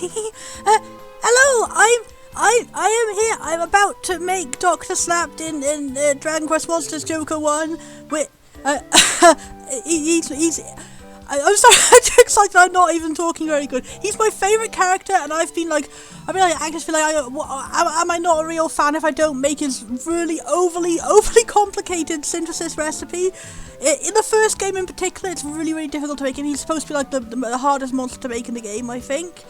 Hello, I am here. I'm about to make Dr. Snapped in Dragon Quest Monsters Joker 1. With I'm sorry, I'm too excited. I'm not even talking very good. He's my favourite character, and I've been anxious. Feel like, am I not a real fan if I don't make his really overly complicated synthesis recipe? In the first game in particular, it's really difficult to make, and he's supposed to be like the hardest monster to make in the game, I think.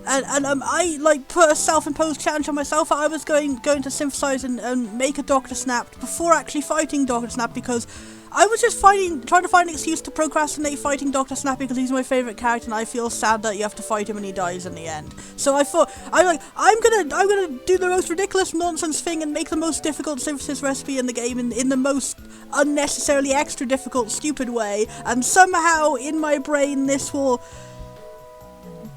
And I put a self-imposed challenge on myself. I was going to synthesize and make a Dr. Snapped before actually fighting Dr. Snapped, because I was just trying to find an excuse to procrastinate fighting Dr. Snappy because he's my favourite character, and I feel sad that you have to fight him and he dies in the end. So I thought, I'm gonna do the most ridiculous nonsense thing and make the most difficult synthesis recipe in the game in the most unnecessarily extra difficult, stupid way, and somehow in my brain this will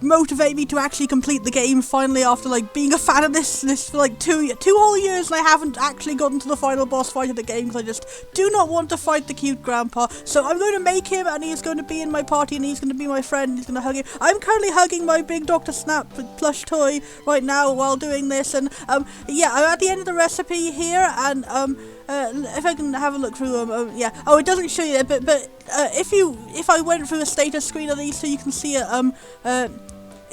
motivate me to actually complete the game finally, after being a fan of this for two whole years, and I haven't actually gotten to the final boss fight of the game because I just do not want to fight the cute grandpa. So I'm going to make him, and he's going to be in my party, and he's going to be my friend, and he's going to hug him. I'm currently hugging my big Dr. Snap plush toy right now while doing this, and yeah, I'm at the end of the recipe here, and if I can have a look through yeah. Oh, it doesn't show you that, but if I went through a status screen of these so you can see it,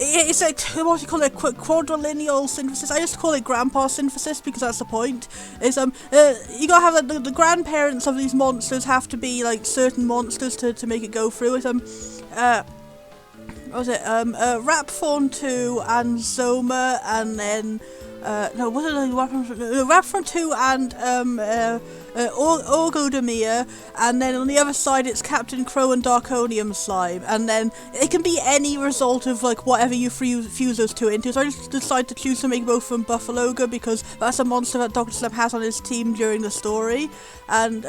it's like, what do you call it, quadrilineal synthesis. I just call it grandpa synthesis because that's the point. Is you gotta have the grandparents of these monsters have to be like certain monsters to make it go through. It's what was it? Rapthorn 2 and Zoma, and then no, what did I Rapthorn 2 and Orgodemir, and then on the other side it's Captain Crow and Darkonium Slime, and then it can be any result of whatever you fuse those two into. So I just decided to choose to make both from Buffaloga because that's a monster that Dr. Snap has on his team during the story, and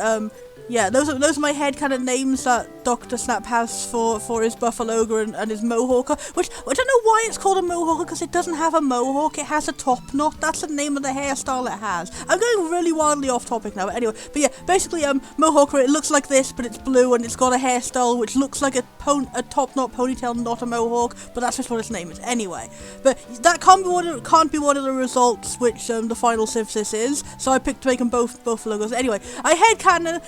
yeah, those are my headcanon names that Dr. Snap has for his Buffaloga and his Mohawker, which I don't know why it's called a Mohawker, because it doesn't have a mohawk, it has a top knot. That's the name of the hairstyle it has. I'm going really wildly off topic now, but anyway, but yeah, basically Mohawker, it looks like this, but it's blue, and it's got a hairstyle which looks like a top knot ponytail, not a mohawk, but that's just what its name is. Anyway, but that can't be one of the results which the final synthesis is, so I picked to make them both logos. Anyway, I headcanon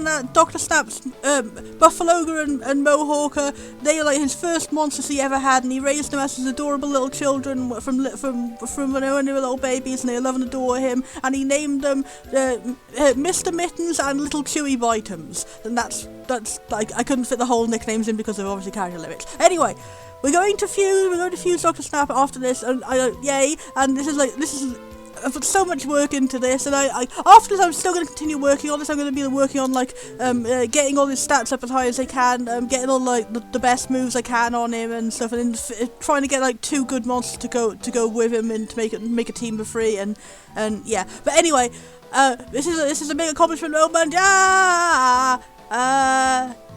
that Dr. Snap's Buffaloga and Mohawker, they are like his first monsters he ever had, and he raised them as his adorable little children from when they were little babies, and they love and adore him, and he named them Mr. Mittens and Little Chewy Bitems, and that's I couldn't fit the whole nicknames in because of obviously character limits. Anyway, we're going to fuse Dr. Snap after this, and yay, and this is I've put so much work into this, and I after this I'm still going to continue working on this. I'm going to be working on getting all his stats up as high as I can, getting all the best moves I can on him and stuff, and trying to get two good monsters to go with him and to make a team of 3, and yeah. But anyway, this is a big accomplishment moment.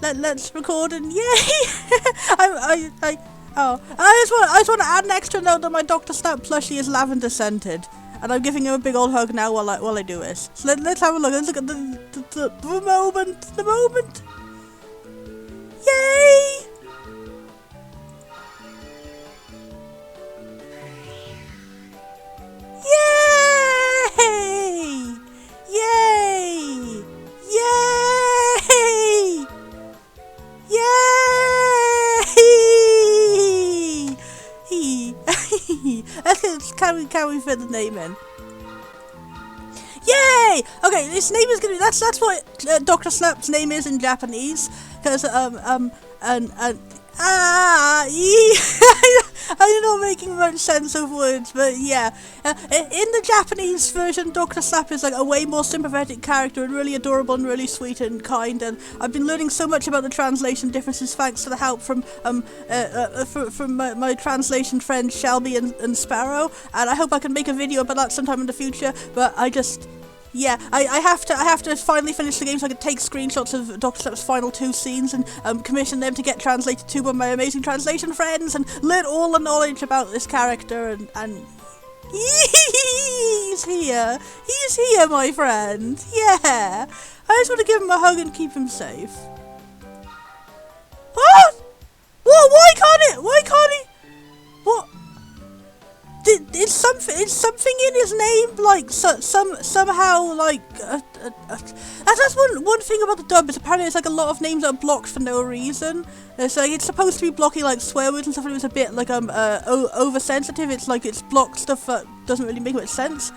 Let's record, and yay! I just want to add an extra note that my Dr. Snap plushie is lavender scented. And I'm giving him a big old hug now while I do this. So let's have a look. Let's look at the moment. The moment. Yay! Yay! Yay! Yay! Yay! Can we fit the name in? Yay! Okay, this name is gonna be that's what Dr. Snap's name is in Japanese, because I'm not making much sense of words, but yeah. In the Japanese version, Dr. Snap is a way more sympathetic character and really adorable and really sweet and kind, and I've been learning so much about the translation differences thanks to the help from my translation friends Shelby and Sparrow, and I hope I can make a video about that sometime in the future, but yeah, I have to finally finish the game so I can take screenshots of Dr. Snap's final 2 scenes and commission them to get translated to by my amazing translation friends and learn all the knowledge about this character, and he's here, my friend. Yeah, I just want to give him a hug and keep him safe. What? What? Why can't he? What? it's something in his name, like somehow like that's one thing about the dub is apparently it's like a lot of names that are blocked for no reason. It's like it's supposed to be blocking like swear words and stuff, and it was a bit like oversensitive. It's like it's blocked stuff that doesn't really make much sense.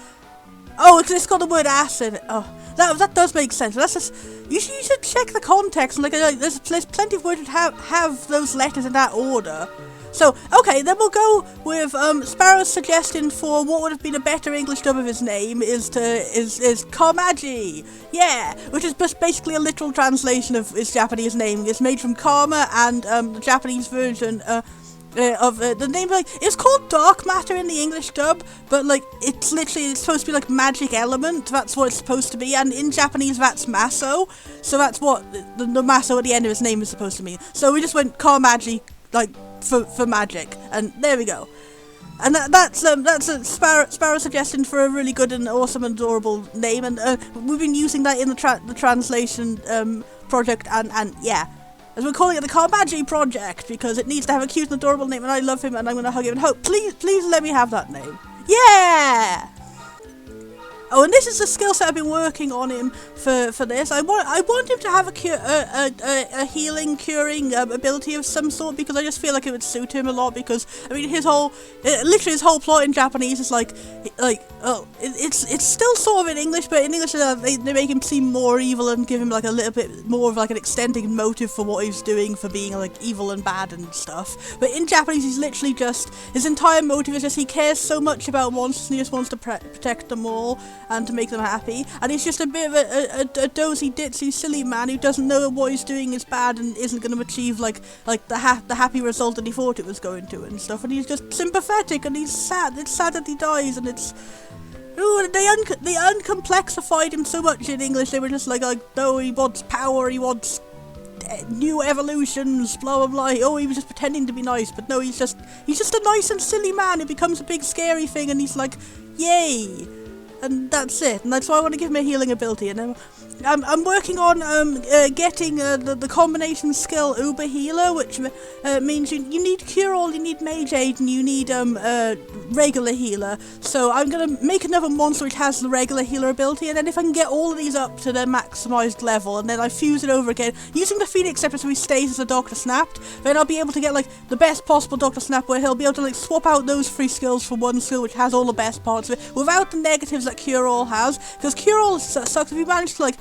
Oh, it's got the word ass in it. Oh, that does make sense. But that's just you should check the context. Like there's plenty of words that have those letters in that order. So, okay, then we'll go with Sparrow's suggestion for what would have been a better English dub of his name is Kamaji. Yeah, which is just basically a literal translation of his Japanese name. It's made from Karma, and the Japanese version of the name, like, it's called Dark Matter in the English dub, but like it's supposed to be like magic element. That's what it's supposed to be, and in Japanese that's Maso, so that's what the Maso at the end of his name is supposed to mean. So we just went Kamaji, like for magic, and there we go. And that's a Sparrow suggestion for a really good and awesome and adorable name, and we've been using that in the translation project, and yeah, as we're calling it the Kamaji project, because it needs to have a cute and adorable name, and I love him, and I'm gonna hug him and hope, please let me have that name. Yeah! Oh, and this is the skill set I've been working on him for this. I want him to have a healing, curing ability of some sort, because I just feel like it would suit him a lot. Because I mean, literally his whole plot in Japanese is it's still sort of in English, but in English they make him seem more evil and give him like a little bit more of like an extended motive for what he's doing, for being like evil and bad and stuff. But in Japanese, he's literally just, his entire motive is just he cares so much about monsters and he just wants to protect them all and to make them happy, and he's just a bit of a dozy, ditzy, silly man who doesn't know what he's doing is bad and isn't going to achieve like the happy result that he thought it was going to and stuff, and he's just sympathetic and he's sad. It's sad that he dies, and it's they uncomplexified him so much in English. They were just like no, he wants power, he wants new evolutions, blah blah blah. Oh, he was just pretending to be nice, but no, he's just a nice and silly man who becomes a big scary thing, and he's like, yay. And that's it, and that's why I want to give him a healing ability. And I'm working on getting the combination skill Uber Healer, which means you need Cure All, you need Mage Aid, and you need regular healer. So I'm gonna make another monster which has the regular healer ability, and then if I can get all of these up to their maximized level, and then I fuse it over again using the Phoenix Scepter so he stays as a Dr. Snapped, then I'll be able to get like the best possible Dr. Snap, where he'll be able to like swap out those 3 skills for one skill which has all the best parts of it without the negatives that Cure All has, because Cure All sucks. If you manage to like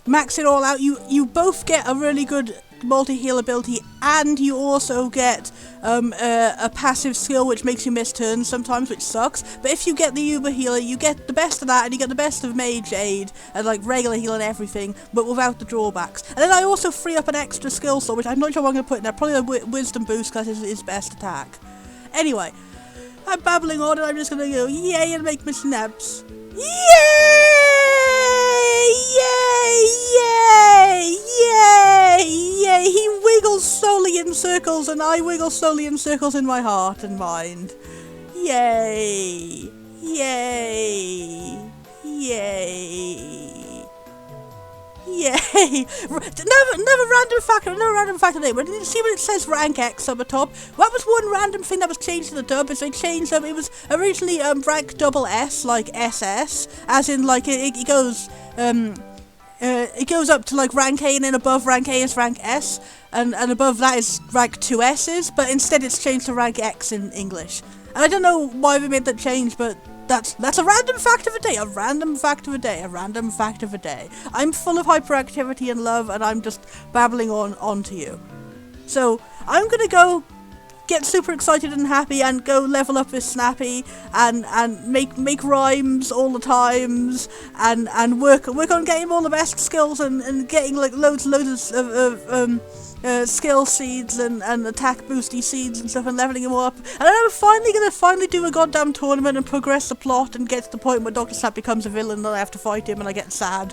max it all out, you both get a really good multi-heal ability, and you also get a passive skill which makes you miss turns sometimes, which sucks. But if you get the Uber Healer, you get the best of that, and you get the best of Mage Aid and like regular heal and everything, but without the drawbacks. And then I also free up an extra skill slot, which I'm not sure what I'm going to put in there, probably a Wisdom boost, because it's his best attack. Anyway, I'm babbling on, and I'm just going to go yay and make my snaps. Yay! Yay! Yay! Yay! Yay! He wiggles slowly in circles, and I wiggle slowly in circles in my heart and mind. Yay! Yay! Yay! Yay! Another random fact today. But did you see when it says rank X up the top? That was one random thing that was changed in the dub. Is they changed it was originally rank double S, like SS, as in like it goes up to like rank A, and then above rank A is rank S, and above that is rank 2 S's, but instead it's changed to rank X in English. And I don't know why they made that change, but that's a random fact of the day, a random fact of the day, a random fact of the day. I'm full of hyperactivity and love, and I'm just babbling on to you. So I'm gonna go get super excited and happy and go level up with Snappey and make rhymes all the times and work on getting all the best skills and getting like loads of skill seeds and attack boosty seeds and stuff, and leveling them all up. And then I'm finally gonna do a goddamn tournament and progress the plot and get to the point where Dr. Snap becomes a villain and I have to fight him and I get sad.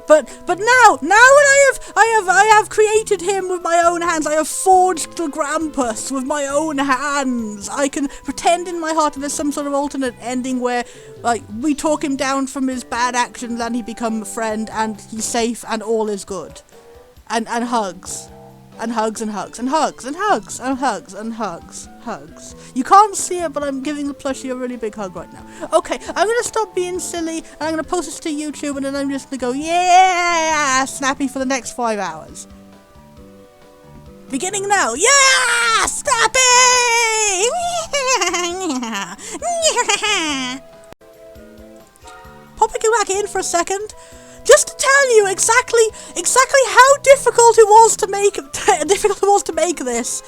But now when I have created him with my own hands, I have forged the Grampus with my own hands. I can pretend in my heart that there's some sort of alternate ending where like we talk him down from his bad actions and he becomes a friend and he's safe and all is good. And hugs. and hugs and hugs and hugs and hugs and hugs and hugs. You can't see it, but I'm giving the plushie a really big hug right now. Okay, I'm gonna stop being silly, and I'm gonna post this to YouTube, and then I'm just gonna go, yeah, Snappy for the next 5 hours. Beginning now. Yeah, Snappy! Popping you back in for a second, just to tell you exactly how difficult it was to make this.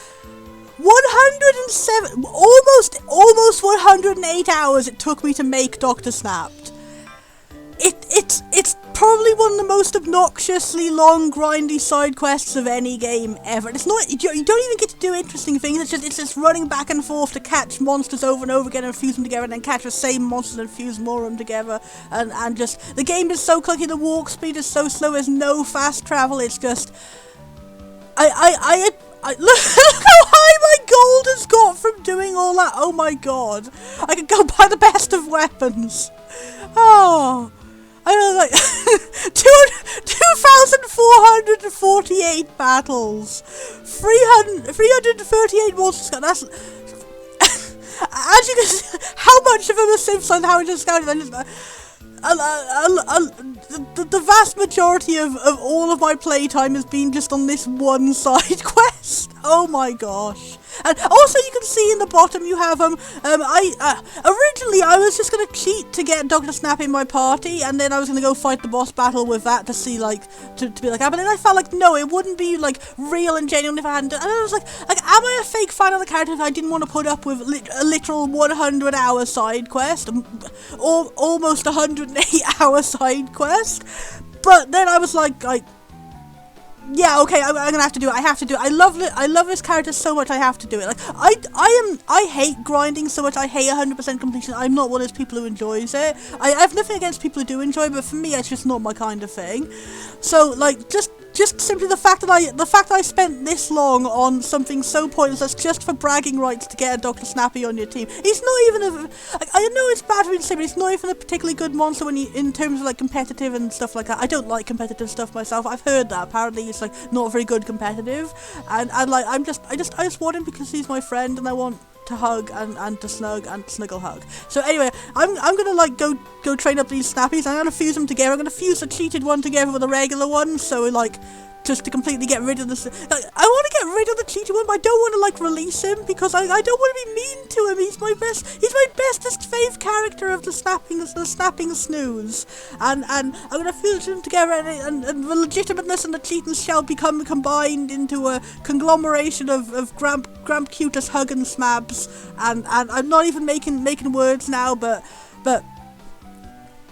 107, almost 108 hours it took me to make Dr. Snapped. It's probably one of the most obnoxiously long, grindy side quests of any game ever. It's not, you don't even get to do interesting things. It's just running back and forth to catch monsters over and over again and fuse them together, and then catch the same monsters and fuse more of them together. And just the game is so clunky. The walk speed is so slow. There's no fast travel. It's just look how high my gold has got from doing all that. Oh my god, I could go buy the best of weapons. Oh. I don't know, like 2,448 battles, 338 monsters. That's as you can see, how much of them are simple and how I just counted. The vast majority of all of my playtime has been just on this one side quest. Oh my gosh. And also you can see in the bottom you have originally I was just gonna cheat to get Dr. Snappy in my party, and then I was gonna go fight the boss battle with that to see like to be like, but then I felt like no, it wouldn't be like real and genuine if I hadn't done. And I was like am I a fake fan of the character if I didn't want to put up with a literal 100-hour side quest, or almost 108-hour side quest? But then I was like yeah, okay, I'm gonna have to do it. I have to do it. I love this character so much. I have to do it. Like I hate grinding so much. I hate 100% completion. I'm not one of those people who enjoys it. I have nothing against people who do enjoy it, but for me, it's just not my kind of thing. So like just simply the fact that I spent this long on something so pointless that's just for bragging rights to get a Dr. Snappy on your team. He's not even I know it's bad for me to say, but he's not even a particularly good monster when in terms of like competitive and stuff like that. I don't like competitive stuff myself. I've heard that apparently he's like not very good competitive, and like I just want him because he's my friend, and I want to hug and to snuggle hug. So anyway, I'm gonna like go train up these Snappies. I'm gonna fuse them together. I'm gonna fuse the cheated one together with a regular one, so like just to completely get rid of this. Like, I want to get rid of the cheated one, but I don't want to like release him because I don't want to be mean to him. He's my bestest fave character of the snapping snooze, and I'm gonna fuse them together, and the legitimateness and the cheating shall become combined into a conglomeration of Gramp Cutus hug and smabs, and I'm not even making words now, but.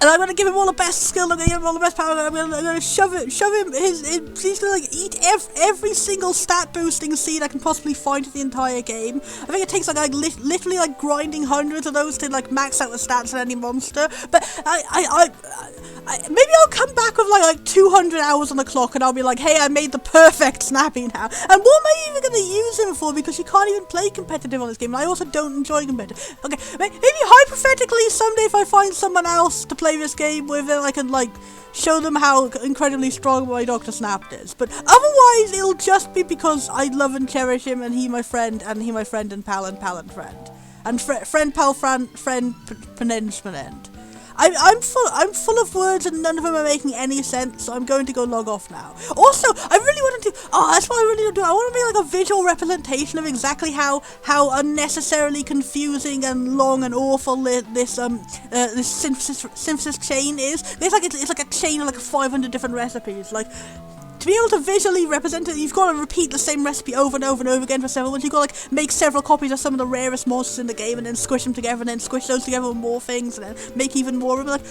And I'm gonna give him all the best skill. I'm gonna give him all the best power. I'm gonna shove him. He's gonna like eat every single stat boosting seed I can possibly find in the entire game. I think it takes like literally like grinding hundreds of those to like max out the stats of any monster. But maybe I'll come back with like 200 hours on the clock, and I'll be like, hey, I made the perfect Snappy now. And what am I even gonna use him for? Because you can't even play competitive on this game. And I also don't enjoy competitive. Okay, maybe hypothetically someday if I find someone else to play this game with, I can like show them how incredibly strong my Dr. Snapped is. But otherwise it'll just be because I love and cherish him, and he my friend and pal and friend. And friend penenchment. I'm full of words and none of them are making any sense, so I'm going to go log off now. Also, I really want to do, that's what I really want to do. I want to make like a visual representation of exactly how unnecessarily confusing and long and awful this synthesis chain is. It's like a chain of like 500 different recipes. Like, to be able to visually represent it, you've got to repeat the same recipe over and over and over again for several months. You've got to like make several copies of some of the rarest monsters in the game, and then squish them together, and then squish those together with more things, and then make even more. Like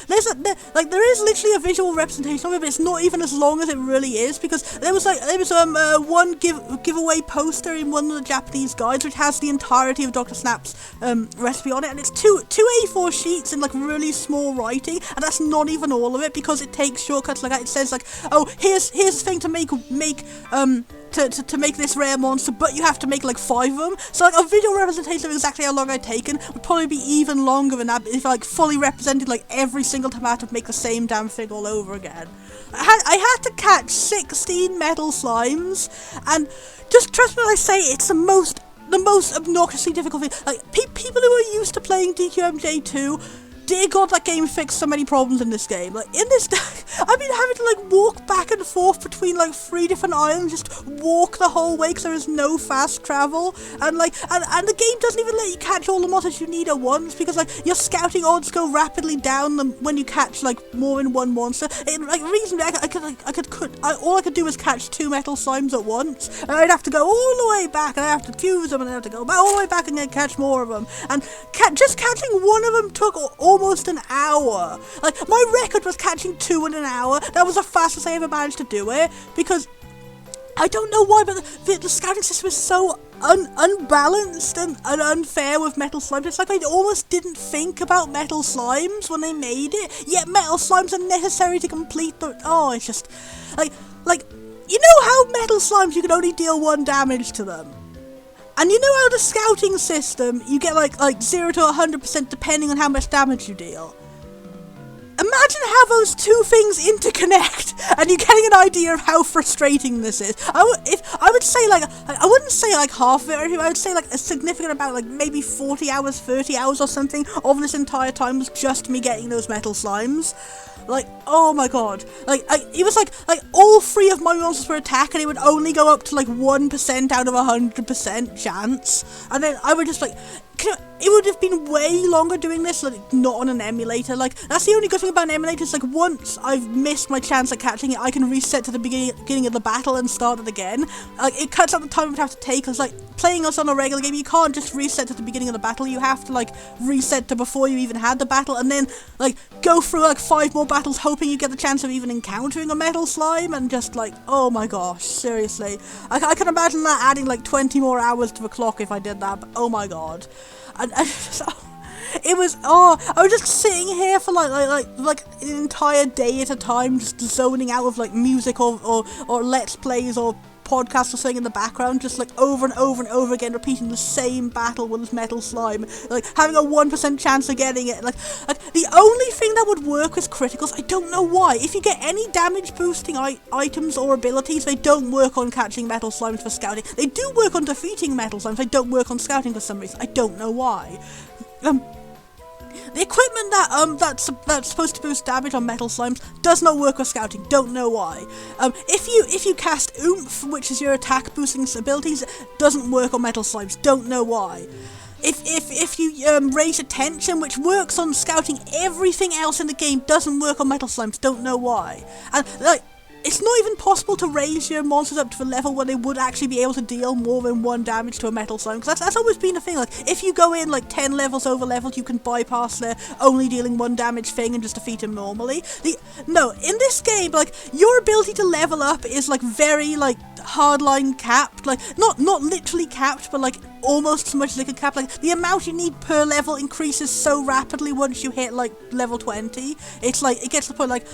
there is literally a visual representation of it, but it's not even as long as it really is, because there was one giveaway poster in one of the Japanese guides which has the entirety of Dr. Snapp's recipe on it, and it's two A4 sheets in like really small writing, and that's not even all of it, because it takes shortcuts like that. It says like, oh, here's here's the thing to make to make this rare monster, but you have to make like 5 of them. So like a video representation of exactly how long I'd taken would probably be even longer than that if I like fully represented like every single time I had to make the same damn thing all over again. I had to catch 16 metal slimes, and just trust me when I say it's the most obnoxiously difficult thing. Like people who are used to playing DQMJ2, dear God, that game fixed so many problems in this game. Like, in this, I've been having to, like, walk back and forth between, like, 3 different islands, just walk the whole way because there is no fast travel, and, like, and the game doesn't even let you catch all the monsters you need at once, because, like, your scouting odds go rapidly down when you catch, like, more than one monster. Reasonably, all I could do was catch 2 metal slimes at once, and I'd have to go all the way back, and I'd have to fuse them, and I'd have to go all the way back and then catch more of them, and just catching one of them took almost an hour. Like, my record was catching 2 in an hour. That was the fastest I ever managed to do it, because I don't know why, but the scouting system is so unbalanced and unfair with metal slimes. It's like I almost didn't think about metal slimes when they made it, yet metal slimes are necessary to complete the... Oh, it's just... Like, you know how metal slimes, you can only deal 1 damage to them? And you know how the scouting system, you get like 0 to 100% depending on how much damage you deal? Imagine how those 2 things interconnect, and you're getting an idea of how frustrating this is. I would say like, I wouldn't say like half of it, I would say like a significant amount, like maybe 40 hours, 30 hours or something of this entire time was just me getting those metal slimes. Like, oh my God. Like, it was like all 3 of my monsters were attack, and it would only go up to like 1% out of 100% chance. And then I would just like, it would have been way longer doing this, like, not on an emulator. Like, that's the only good thing about an emulator, is like, once I've missed my chance at catching it, I can reset to the beginning of the battle and start it again. Like, it cuts out the time it would have to take, because, like, playing us on a regular game, you can't just reset to the beginning of the battle, you have to, like, reset to before you even had the battle, and then, like, go through, like, 5 more battles hoping you get the chance of even encountering a metal slime, and just, like, oh my gosh, seriously. I can imagine that adding, like, 20 more hours to the clock if I did that, but oh my God. And it was, I was just sitting here for like an entire day at a time, just zoning out with like music or let's plays or podcasts or something in the background, just like over and over and over again, repeating the same battle with this metal slime, like having a 1% chance of getting it. Like the only thing that would work with criticals, I don't know why. If you get any damage boosting items or abilities, they don't work on catching metal slimes for scouting. They do work on defeating metal slimes, they don't work on scouting for some reason. I don't know why. The equipment that's supposed to boost damage on metal slimes does not work with scouting. Don't know why. If you cast oomph, which is your attack boosting abilities, doesn't work on metal slimes. Don't know why. If you raise attention, which works on scouting everything else in the game, doesn't work on metal slimes. Don't know why. And like, it's not even possible to raise your monsters up to the level where they would actually be able to deal more than 1 damage to a metal slime, because that's always been a thing. Like, if you go in like 10 levels over leveled, you can bypass their only dealing 1 damage thing and just defeat him normally. No, in this game, like, your ability to level up is like very like hardline capped, like not literally capped, but like almost as much as it can cap. Like, the amount you need per level increases so rapidly once you hit like level 20. It's like, it gets to the point like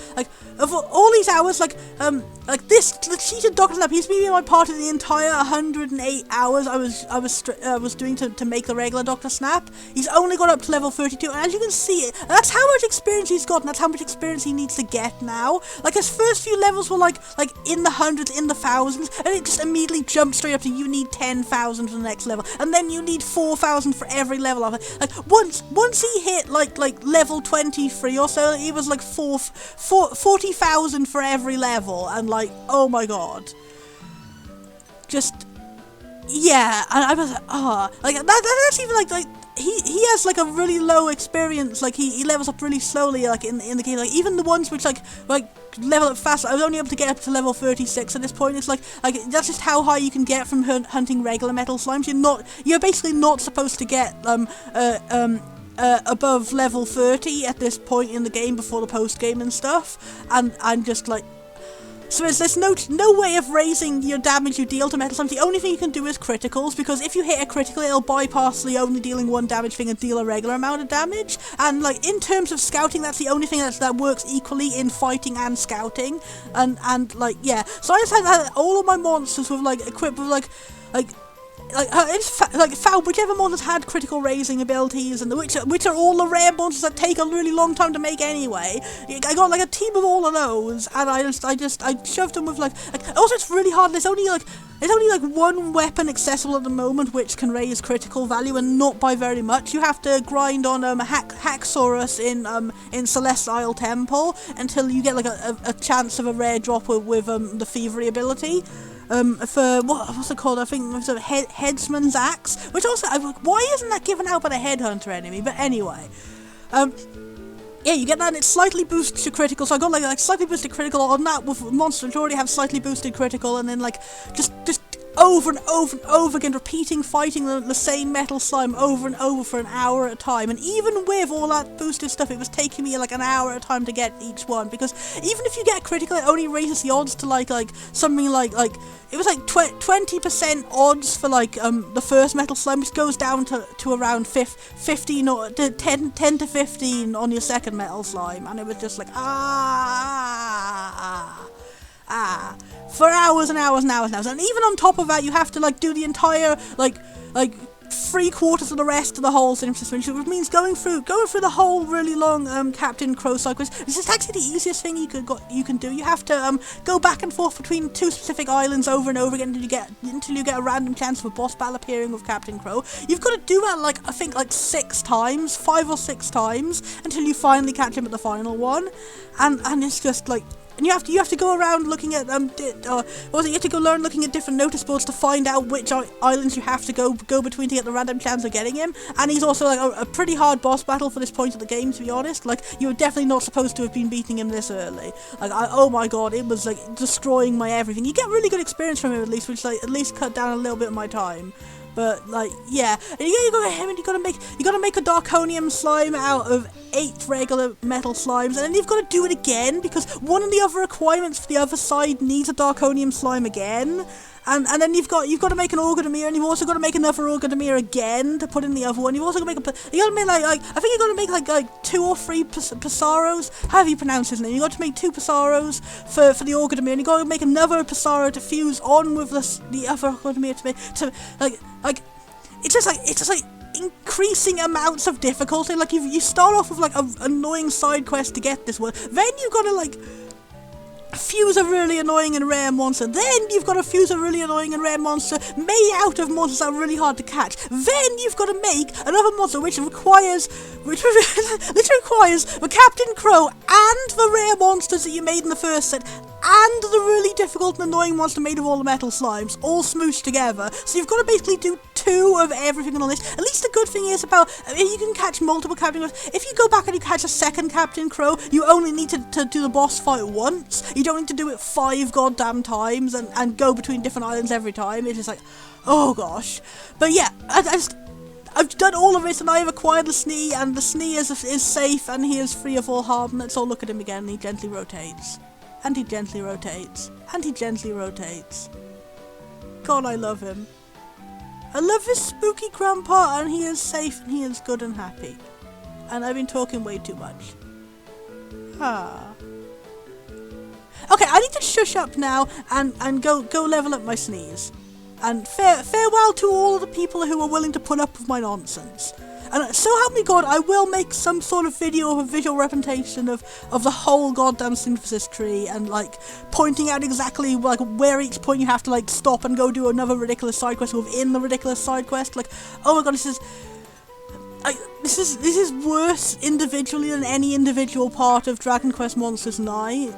of all these hours, like the cheated Dr. Snap, he's been in my party the entire 108 hours I was doing to make the regular Dr. Snap. He's only got up to level 32, and as you can see, that's how much experience he's got, and that's how much experience he needs to get now. Like, his first few levels were like in the hundreds, in the thousands, and it just immediately jumped straight up to you need 10,000 for the next level, and then you need 4,000 for every level of it. Like, once he hit like level 23 or so, he was like 40,000 for every level, and like, oh my God, just, yeah. And I was like, that's even like he has like a really low experience. Like, he levels up really slowly, like in the game. Like, even the ones which like level up fast, I was only able to get up to level 36 at this point. It's like that's just how high you can get from hunting regular metal slimes. You're basically not supposed to get above level 30 at this point in the game before the post game and stuff. And I'm just like, So there's no way of raising your damage you deal to metal slimes. The only thing you can do is criticals, because if you hit a critical, it'll bypass the only dealing one damage thing and deal a regular amount of damage. And like in terms of scouting, that's the only thing that works equally in fighting and scouting. And like yeah, so I just had all of my monsters with like equipped with like whichever monsters had critical raising abilities, and which are all the rare monsters that take a really long time to make anyway. I got like a team of all of those, and I shoved them with like also it's really hard. There's only like one weapon accessible at the moment which can raise critical value, and not by very much. You have to grind on Haxorus in Celestial Temple until you get like a chance of a rare drop with the Thievery ability. For what's it called? I think it's a Headsman's Axe, which also why isn't that given out by the Headhunter enemy? But anyway, yeah, you get that, and it slightly boosts your critical. So I got like slightly boosted critical on that with monsters which already have slightly boosted critical, and then like just over and over and over again, fighting the same metal slime over and over for an hour at a time. And even with all that boosted stuff, it was taking me like an hour at a time to get each one, because even if you get critical, it only raises the odds to like something like it was like 20% odds for like the first metal slime, which goes down to around 15 or 10 to 15 on your second metal slime, and it was just like for hours and hours and hours and hours. And even on top of that, you have to like do the entire like 3/4 of the rest of the whole Synthesis, which means going through the whole really long Captain Crow cycle. This is actually the easiest thing you can do. You have to go back and forth between two specific islands over and over again until you get a random chance of a boss battle appearing with Captain Crow. You've got to do that like I think like 5 or 6 times until you finally catch him at the final one, and it's just like. And you have to go around looking at you have to go learn looking at different notice boards to find out which islands you have to go between to get the random chance of getting him. And he's also like a pretty hard boss battle for this point of the game, to be honest. Like you're definitely not supposed to have been beating him this early. Like oh my god, it was like destroying my everything. You get really good experience from him at least, which like at least cut down a little bit of my time. But like yeah, and you gotta make a Darkonium slime out of 8 regular metal slimes, and then you've got to do it again because one of the other requirements for the other side needs a Darkonium slime again. And then you've got to make an Orgadamir, and you've also got to make another Orgadamir again to put in the other one. You've also got to make I think you've got to make like 2 or 3 Pissarros, however you pronounce his name. You've got to make 2 Pissarros for the Orgadamir, and you've got to make another Pissarro to fuse on with the other Orgadamir to it's just like increasing amounts of difficulty. Like you start off with like an annoying side quest to get this one, then you've got to like fuse a really annoying and rare monster, then you've got to fuse a really annoying and rare monster made out of monsters that are really hard to catch, then you've got to make another monster which requires the Captain Crow and the rare monsters that you made in the first set and the really difficult and annoying monster made of all the metal slimes all smooshed together. So you've got to basically do 2 of everything on the list. At least the good thing is about you can catch multiple Captain Crows. If you go back and you catch a second Captain Crow, you only need to do the boss fight once. You don't need to do it 5 goddamn times and go between different islands every time. It's just like, oh gosh. But yeah, I've done all of this, and I have acquired the Snee, and the Snee is safe, and he is free of all harm. Let's all look at him again, and he gently rotates. And he gently rotates. And he gently rotates. God, I love him. I love his spooky grandpa, and he is safe, and he is good and happy. And I've been talking way too much. Okay, I need to shush up now and go level up my Sneeze. And farewell to all of the people who are willing to put up with my nonsense. And so help me God, I will make some sort of video of a visual representation of the whole goddamn synthesis tree, and like pointing out exactly like where each point you have to like stop and go do another ridiculous side quest within the ridiculous side quest. Like, oh my god, this is worse individually than any individual part of Dragon Quest Monsters 9.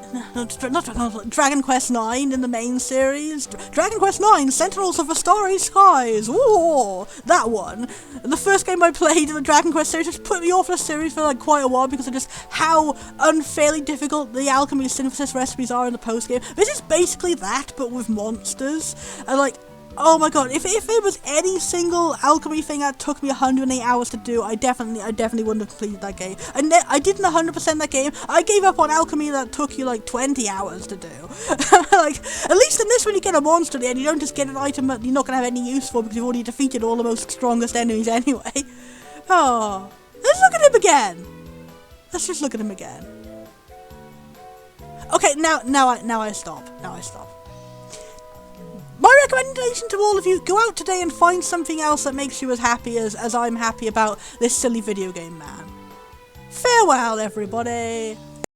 Dragon Quest 9 in the main series. Dragon Quest 9, Sentinels of the Starry Skies. Ooh, that one. The first game I played in the Dragon Quest series just put me off the series for like quite a while because of just how unfairly difficult the alchemy synthesis recipes are in the post game. This is basically that, but with monsters. And like, Oh my god, if it was any single alchemy thing that took me 108 hours to do, I definitely wouldn't have completed that game. I didn't 100% that game. I gave up on alchemy that took you like 20 hours to do. Like, at least in this one you get a monster at the end, you don't just get an item that you're not going to have any use for because you've already defeated all the most strongest enemies anyway. Oh, let's look at him again. Let's just look at him again. Okay, now I stop. My recommendation to all of you, go out today and find something else that makes you as happy as I'm happy about this silly video game, man. Farewell, everybody.